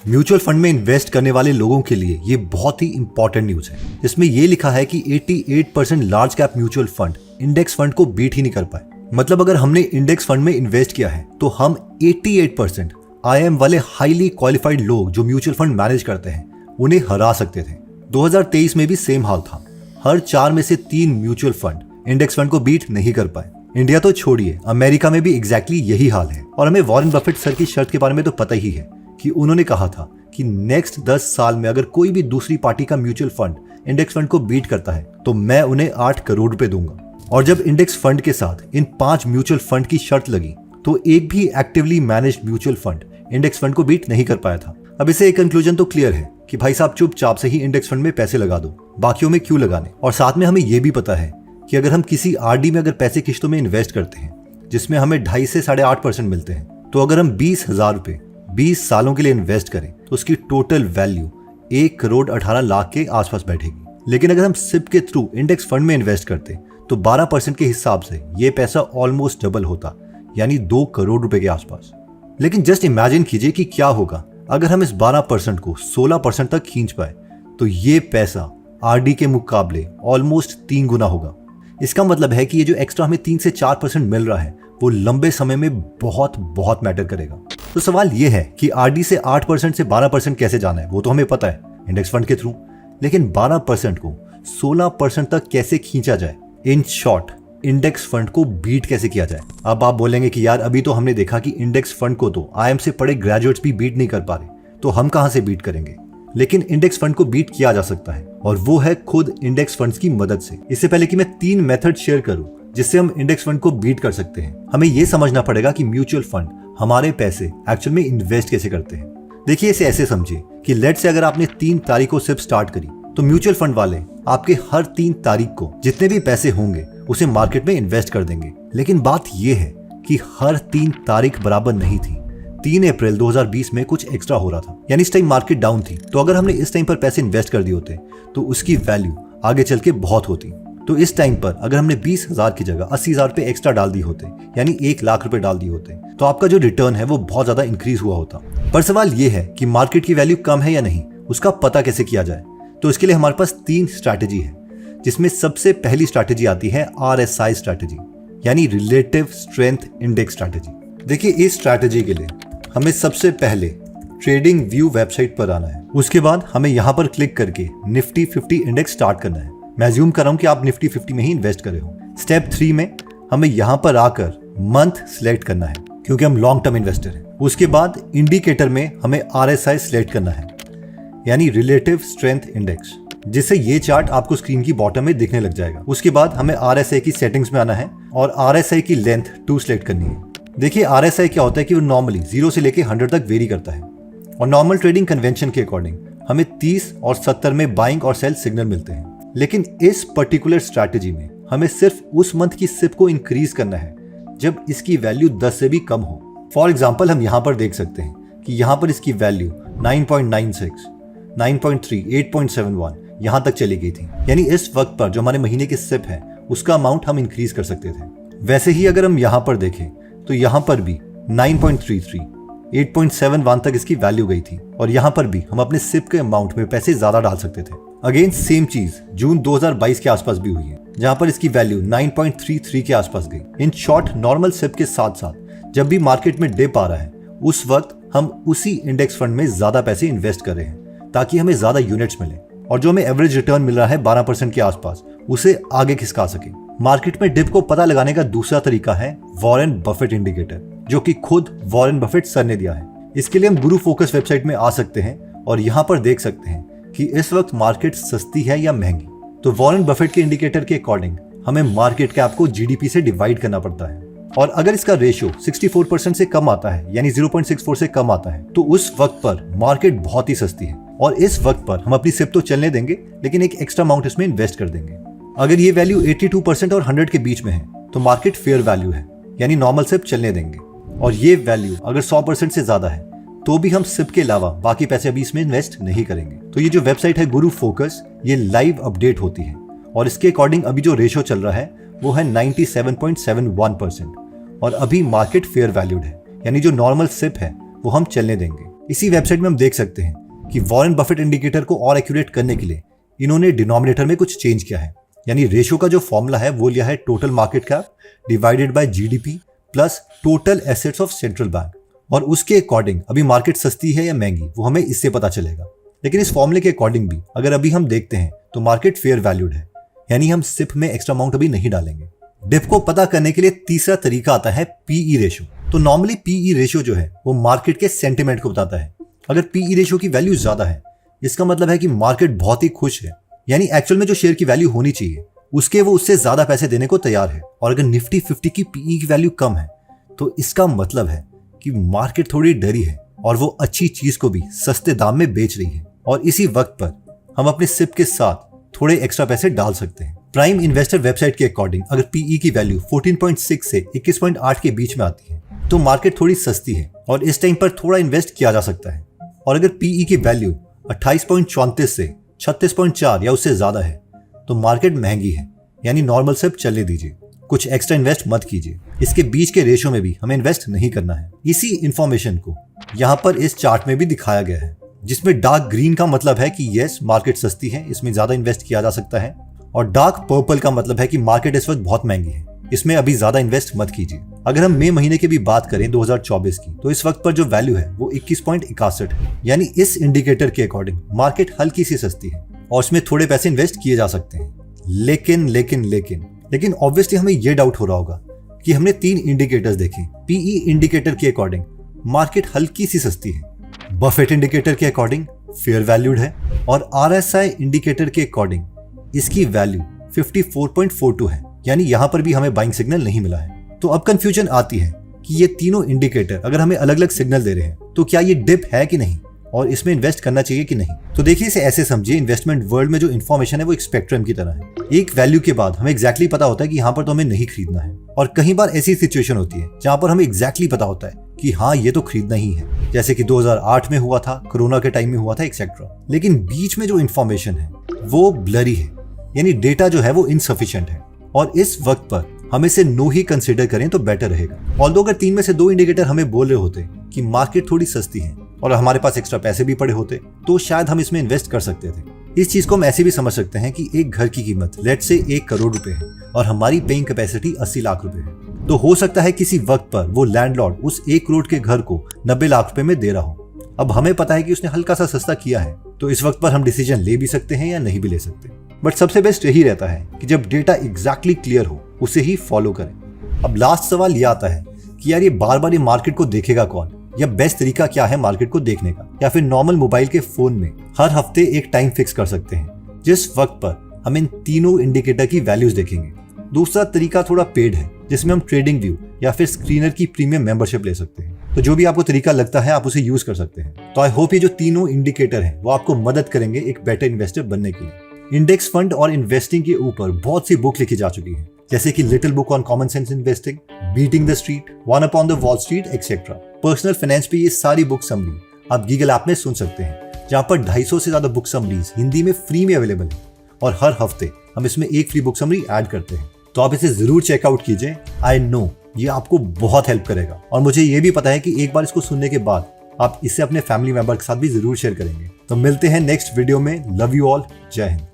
Mutual fund में invest करने वाले लोगों के लिए ये बहुत ही इंपॉर्टेंट न्यूज है। इसमें ये लिखा है कि 88% large cap mutual fund index fund को बीट ही नहीं कर पाए। मतलब अगर हमने इंडेक्स फंड में इन्वेस्ट किया है तो हम 88% IIM वाले हाईली क्वालिफाइड लोग जो म्यूचुअल फंड मैनेज करते हैं उन्हें हरा सकते थे। 2023 में भी सेम हाल था। हर 4 में से 3 म्यूचुअल फंड इंडेक्स फंड को बीट नहीं कर पाए। इंडिया तो छोड़िए, अमेरिका में भी एग्जैक्टली यही हाल है। और हमें वॉरेन बफेट सर की शर्त के बारे में तो पता ही है कि उन्होंने कहा था कि नेक्स्ट 10 साल में अगर कोई भी दूसरी पार्टी का म्यूचुअल फंड इंडेक्स फंड को बीट करता है तो मैं उन्हें 8 करोड़ रुपए दूंगा। और जब इंडेक्स फंड के साथ इन 5 म्यूचुअल फंड की शर्त लगी तो एक भी actively managed mutual fund index fund को बीट नहीं कर पाया था। अब इसे एक कंक्लूजन तो क्लियर है कि भाई साहब चुपचाप से ही इंडेक्स फंड में पैसे लगा दो, बाकियों में क्यों लगाने। और साथ में हमें यह भी पता है कि अगर हम किसी RD में अगर पैसे किश्तों में इन्वेस्ट करते हैं जिसमें हमें 2.5 से 8.5% मिलते हैं, तो अगर हम 20,000 रुपए 20 सालों के लिए इन्वेस्ट करें तो उसकी टोटल वैल्यू 1 करोड़ 18 लाख के आसपास बैठेगी। लेकिन अगर हम SIP के थ्रू इंडेक्स फंड में इन्वेस्ट करते तो 12% के हिसाब से ये पैसा ऑलमोस्ट डबल होता, यानी 2 करोड़ रुपए के आसपास। लेकिन जस्ट इमेजिन कीजिए कि क्या होगा अगर हम इस 12% को 16% तक खींच पाए, तो ये पैसा RD के मुकाबले ऑलमोस्ट 3 गुना होगा। इसका मतलब है कि ये जो एक्स्ट्रा हमें 3 से 4% मिल रहा है वो लंबे समय में बहुत बहुत मैटर करेगा। तो सवाल ये है कि RD से 8% से 12% कैसे जाना है, वो तो हमें पता है इंडेक्स फंड के थ्रू। लेकिन 12% को 16% तक कैसे खींचा जाए, इन शॉर्ट इंडेक्स फंड को बीट कैसे किया जाए। अब आप बोलेंगे कि यार अभी तो हमने देखा कि इंडेक्स फंड को तो IIM से पढ़े ग्रेजुएट्स भी बीट नहीं कर पा रहे, तो हम कहां से बीट करेंगे। लेकिन इंडेक्स फंड को बीट किया जा सकता है और वो है खुद इंडेक्स फंड्स की मदद से। इससे पहले कि मैं 3 मेथड शेयर करूं जिससे हम इंडेक्स फंड को बीट कर सकते हैं, हमें यह समझना पड़ेगा कि म्यूचुअल फंड हमारे पैसे एक्चुअल में इन्वेस्ट कैसे करते हैं। देखिए इसे ऐसे समझिए कि लेट से अगर आपने 3 तारीख को SIP स्टार्ट करी तो म्यूचुअल फंड वाले आपके हर 3 तारीख को जितने भी पैसे होंगे उसे मार्केट में इन्वेस्ट कर देंगे। लेकिन बात यह है कि हर 3 तारीख बराबर नहीं थी। 3 अप्रैल 2020 में कुछ एक्स्ट्रा हो रहा था, यानी इस टाइम मार्केट डाउन थी। तो अगर हमने इस टाइम पर पैसे इन्वेस्ट कर दिए होते तो उसकी वैल्यू आगे चल के बहुत होती। तो इस टाइम पर अगर हमने 20,000 की जगह 80,000 रुपए एक्स्ट्रा डाल दिए होते, यानी 1 लाख रुपए डाल दिए होते, तो आपका जो रिटर्न है वो बहुत ज्यादा इंक्रीज हुआ होता। पर सवाल ये है कि मार्केट की वैल्यू कम है या नहीं, उसका पता कैसे किया जाए। तो इसके लिए हमारे पास 3 स्ट्रैटेजी है, जिसमें सबसे पहली स्ट्रैटेजी आती है RSI स्ट्रैटेजी, यानी रिलेटिव स्ट्रेंथ इंडेक्स स्ट्रैटेजी। देखिए इस स्ट्रैटेजी के लिए हमें सबसे पहले ट्रेडिंग व्यू वेबसाइट पर आना है। उसके बाद हमें यहाँ पर क्लिक करके निफ्टी 50 इंडेक्स स्टार्ट करना है। मैं अज्यूम कर रहा हूँ कि आप निफ्टी 50 में ही इन्वेस्ट करे हो। स्टेप 3 में हमें यहाँ पर आकर मंथ सिलेक्ट करना है क्योंकि हम लॉन्ग टर्म इन्वेस्टर हैं। उसके बाद इंडिकेटर में हमें RSI सिलेक्ट करना है, यानी रिलेटिव स्ट्रेंथ इंडेक्स, जिससे ये चार्ट आपको स्क्रीन की बॉटम में दिखने लग जाएगा। उसके बाद हमें RSI की सेटिंग्स में आना है और RSI की लेंथ 2 सिलेक्ट करनी है। देखिए RSI क्या होता है कि वो नॉर्मली 0 से लेके 100 तक वेरी करता है और नॉर्मल ट्रेडिंग कन्वेंशन के अकॉर्डिंग हमें 30 और 70 में बाइंग और सेल सिग्नल मिलते हैं। लेकिन इस पर्टिकुलर स्ट्रैटेजी में हमें सिर्फ उस मंथ की SIP को इंक्रीज करना है जब इसकी वैल्यू 10 से भी कम हो। फॉर एग्जाम्पल हम यहाँ पर देख सकते हैं कि यहाँ पर इसकी वैल्यू 9.96, 9.3, 8.71 यहाँ तक चली गई थी। यानी इस वक्त पर जो हमारे महीने की SIP है उसका अमाउंट हम इंक्रीज कर सकते थे। वैसे ही अगर हम यहाँ पर देखें तो यहाँ पर भी 9.33, 8.71 तक इसकी वैल्यू गई थी और यहाँ पर भी हम अपने SIP के अमाउंट में पैसे ज्यादा डाल सकते थे। अगेन सेम चीज जून 2022 के आसपास भी हुई है, जहाँ पर इसकी वैल्यू 9.33 के आसपास गई। इन शॉर्ट नॉर्मल SIP के साथ साथ जब भी मार्केट में डिप आ रहा है उस वक्त हम उसी इंडेक्स फंड में ज्यादा पैसे इन्वेस्ट कर रहे हैं ताकि हमें ज्यादा यूनिट्स मिले और जो हमें एवरेज रिटर्न मिल रहा है 12% के आसपास उसे आगे खिसका सके। मार्केट में डिप को पता लगाने का दूसरा तरीका है वॉरेन बफेट इंडिकेटर, जो कि खुद वॉरेन बफेट सर ने दिया है। इसके लिए हम गुरु फोकस वेबसाइट में आ सकते हैं और यहाँ पर देख सकते हैं कि इस वक्त मार्केट सस्ती है या महंगी। तो वॉरेन बफेट के इंडिकेटर के अकॉर्डिंग हमें मार्केट कैप को GDP से डिवाइड करना पड़ता है और अगर इसका रेशियो 64% से कम आता है, यानी 0.64 से कम आता है, तो उस वक्त पर मार्केट बहुत ही सस्ती है और इस वक्त पर हम अपनी SIP तो चलने देंगे लेकिन एक एक्स्ट्रा अमाउंट इसमें इन्वेस्ट कर देंगे। अगर ये वैल्यू 82% और 100 के बीच में है तो मार्केट फेयर वैल्यू है, यानी नॉर्मल SIP चलने देंगे। और ये वैल्यू अगर 100% से ज्यादा है तो भी हम SIP के अलावा बाकी पैसे अभी इसमें इन्वेस्ट नहीं करेंगे। तो ये जो वेबसाइट है गुरु फोकस, ये लाइव अपडेट होती है और इसके अकॉर्डिंग अभी जो रेशियो चल रहा है वो है 97.71% और अभी मार्केट फेयर वैल्यूड है, यानी जो नॉर्मल SIP है वो हम चलने देंगे। इसी वेबसाइट में हम देख सकते हैं कि वॉरेन बफेट इंडिकेटर को और एक्यूरेट करने के लिए इन्होंने डिनोमिनेटर में कुछ चेंज किया है। यानी रेशियो का जो फॉर्मूला है वो लिया है total market cap divided by GDP plus total assets of central bank, और उसके अकॉर्डिंग अभी मार्केट सस्ती है या महंगी वो हमें इससे पता चलेगा। लेकिन इस फॉर्मूले के अकॉर्डिंग भी अगर अभी हम देखते हैं तो मार्केट फेयर वैल्यूड है, यानी हम सिप में एक्स्ट्रा अमाउंट अभी नहीं डालेंगे। डिप को पता करने के लिए तीसरा तरीका आता है पीई रेशियो। तो नॉर्मली पीई रेशियो जो है वो मार्केट के सेंटिमेंट को बताता है। अगर पीई रेशियो की वैल्यू ज्यादा है इसका मतलब है कि मार्केट बहुत ही खुश है, यानी एक्चुअल में जो शेयर की वैल्यू होनी चाहिए उसके वो उससे ज्यादा पैसे देने को तैयार है। और अगर निफ्टी 50 की पीई की वैल्यू कम है तो इसका मतलब है कि मार्केट थोड़ी डरी है और वो अच्छी चीज को भी सस्ते दाम में बेच रही है, और इसी वक्त पर हम अपने सिप के साथ थोड़े एक्स्ट्रा पैसे डाल सकते हैं। प्राइम इन्वेस्टर वेबसाइट के अकॉर्डिंग अगर पीई की वैल्यू 14.6 से 21.8 के बीच में आती है तो मार्केट थोड़ी सस्ती है और इस टाइम पर थोड़ा इन्वेस्ट किया जा सकता है। और अगर पीई की वैल्यू 28.34 से 36.4 या उससे ज्यादा है तो मार्केट महंगी है, यानी नॉर्मल सिप चलने दीजिए, कुछ एक्स्ट्रा इन्वेस्ट मत कीजिए। इसके बीच के रेशियो में भी हमें इन्वेस्ट नहीं करना है। इसी इंफॉर्मेशन को यहाँ पर इस चार्ट में भी दिखाया गया है, जिसमें डार्क ग्रीन का मतलब है कि यस मार्केट सस्ती है, इसमें ज्यादा इन्वेस्ट किया जा सकता है, और डार्क पर्पल का मतलब है कि मार्केट इस वक्त बहुत महंगी है, इसमें अभी ज्यादा इन्वेस्ट मत कीजिए। अगर हम मई महीने की भी बात करें 2024 की, तो इस वक्त पर जो वैल्यू है वो 21.61 है, यानी इस इंडिकेटर के अकॉर्डिंग मार्केट हल्की सी सस्ती है और इसमें थोड़े पैसे इन्वेस्ट किए जा सकते हैं। लेकिन ऑब्वियसली हमें यह डाउट हो रहा होगा कि हमने 3 इंडिकेटर्स देखे। पीई इंडिकेटर के अकॉर्डिंग मार्केट हल्की सी सस्ती है, बफेट इंडिकेटर के अकॉर्डिंग फेयर वैल्यूड है, और आरएसआई इंडिकेटर के अकॉर्डिंग इसकी वैल्यू 54.42 है, यानी यहां पर भी हमें बाइंग सिग्नल नहीं मिला है। तो अब कंफ्यूजन आती है कि ये तीनों इंडिकेटर अगर हमें अलग अलग सिग्नल दे रहे हैं तो क्या ये डिप है कि नहीं और इसमें इन्वेस्ट करना चाहिए कि नहीं। तो देखिए इसे ऐसे समझिए, इन्वेस्टमेंट वर्ल्ड में जो इन्फॉर्मेशन है वो एक स्पेक्ट्रम की तरह है। एक वैल्यू के बाद हमें एग्जैक्टली पता होता है कि यहाँ पर तो हमें नहीं खरीदना है, और कई बार ऐसी सिचुएशन होती है जहाँ पर हमें एग्जैक्टली पता होता है कि हाँ ये तो खरीदना ही है, जैसे कि 2008 में हुआ था, कोरोना के टाइम में हुआ था, एक्सेट्रा। लेकिन बीच में जो इन्फॉर्मेशन है वो ब्लरी है, यानी डेटा जो है वो इनसफिशिएंट है, और इस वक्त पर हम इसे नो ही कंसिडर करें तो बेटर रहेगा। ऑल्दो अगर 3 में से 2 इंडिकेटर हमें बोल रहे होते कि मार्केट थोड़ी सस्ती है और हमारे पास एक्स्ट्रा पैसे भी पड़े होते तो शायद हम इसमें इन्वेस्ट कर सकते थे। इस चीज को हम ऐसे भी समझ सकते हैं कि एक घर की कीमत लेट से 1 करोड़ रुपए है और हमारी पेइंग कैपेसिटी 80 लाख रुपए है, तो हो सकता है किसी वक्त पर वो लैंडलॉर्ड उस 1 करोड़ के घर को 90 लाख रुपए में दे रहा हो। अब हमें पता है कि उसने हल्का सा सस्ता किया है, तो इस वक्त पर हम डिसीजन ले भी सकते हैं या नहीं भी ले सकते। बट सबसे बेस्ट यही रहता है कि जब डेटा एग्जैक्टली क्लियर हो उसे ही फॉलो करें। अब लास्ट सवाल ये आता है कि यार ये बार बार ये मार्केट को देखेगा कौन, या बेस्ट तरीका क्या है मार्केट को देखने का, या फिर नॉर्मल मोबाइल के फोन में हर हफ्ते एक टाइम फिक्स कर सकते हैं जिस वक्त पर हम इन तीनों इंडिकेटर की वैल्यूज देखेंगे। दूसरा तरीका थोड़ा पेड है जिसमें हम ट्रेडिंग व्यू या फिर स्क्रीनर की प्रीमियम मेंबरशिप ले सकते हैं। तो जो भी आपको तरीका लगता है आप उसे यूज कर सकते हैं। तो आई होप ये जो तीनों इंडिकेटर हैं वो आपको मदद करेंगे एक बेटर इन्वेस्टर बनने के लिए। इंडेक्स फंड और इन्वेस्टिंग के ऊपर बहुत सी बुक लिखी जा चुकी है, जैसे कि little book on common sense investing, beating the street, one upon the wall street etcetera. Personal finance पे ये सारी बुक समरी आप गीगल ऐप में सुन सकते हैं, जहाँ पर 250 से ज्यादा बुक समरीज हिंदी में फ्री में अवेलेबल है, और हर हफ्ते हम इसमें एक फ्री बुक समरी ऐड करते हैं। तो आप इसे जरूर चेकआउट कीजिए। आई नो ये आपको बहुत हेल्प करेगा, और मुझे ये भी पता है कि एक बार इसको सुनने के बाद आप इसे अपने फैमिली मेंबर के साथ भी जरूर शेयर करेंगे। तो मिलते हैं नेक्स्ट वीडियो में। लव यू ऑल, जय हिंद।